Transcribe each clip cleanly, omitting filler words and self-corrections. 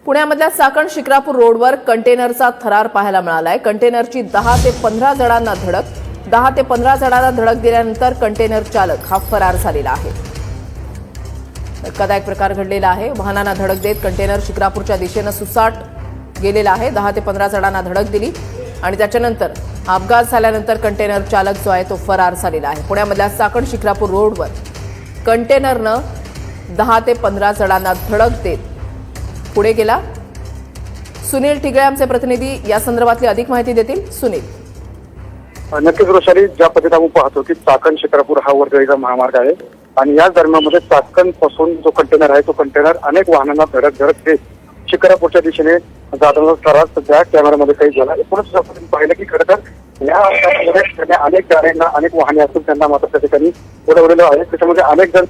पुण्यामधल्या चाकण शिक्रापूर रोडवर कंटेनरचा थरार पाहायला मिळालाय। कंटेनरची 10 ते 15 जणांना धडक दिल्यानंतर कंटेनर चालक हा फरार झालेला आहे। धक्कादायक प्रकार घडलेला आहे। वाहनांना धडक देत कंटेनर शिक्रापूरच्या दिशेने सुसाट गेलेला आहे। 10 ते 15 जणांना धडक दिली आणि त्याच्यानंतर अपघात झाल्यानंतर कंटेनर चालक जो आहे तो फरार झालेला आहे। पुण्यामधल्या चाकण शिक्रापूर रोडवर कंटेनरनं 10 ते 15 जणांना धडक देत पुढे गेला। सुनील ठिगळे आमचे प्रतिनिधी या संदर्भातली अधिक माहिती देतील। सुनील, नक्कीच रोशाली, ज्या पद्धतीने आपण पाहतो की चाकण शिक्रापूर हा वर्दळीचा महामार्ग आहे आणि या दरम्यानमध्ये चाकण पासून जो कंटेनर आहे तो कंटेनर अनेक वाहनांना धडक देत शिक्रापूरच्या दिशेने जाताना त्रास सध्या कॅमेऱ्यामध्ये काही झाला। एकूणच आपण पाहिलं की खरं तर या अपघातामध्ये अनेक गाड्यांना अनेक वाहने असून त्यांना मात्र त्या ठिकाणी उडवलेलं आहे। त्याच्यामध्ये अनेक जण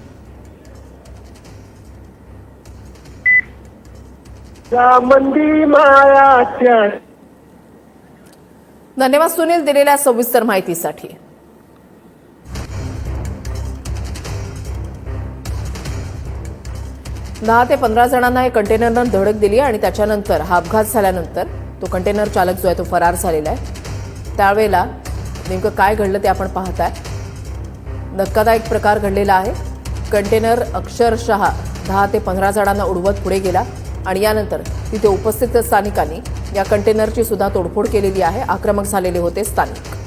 धन्यवाद सुनील दिलेल्या सविस्तर माहितीसाठी। दहा ते 15 जणांना हे कंटेनरनं धडक दिली आणि त्याच्यानंतर हा अपघात झाल्यानंतर तो कंटेनर चालक जो आहे तो फरार झालेला आहे। त्यावेळेला नेमकं काय घडलं ते आपण पाहताय। धक्कादायक प्रकार घडलेला आहे। कंटेनर अक्षरशः 10 ते 15 जणांना उडवत पुढे गेला आणि यानंतर तिथे उपस्थित स्थानिकांनी या कंटेनरची सुद्धा तोडफोड केलेली आहे। आक्रमक झालेले होते स्थानिक।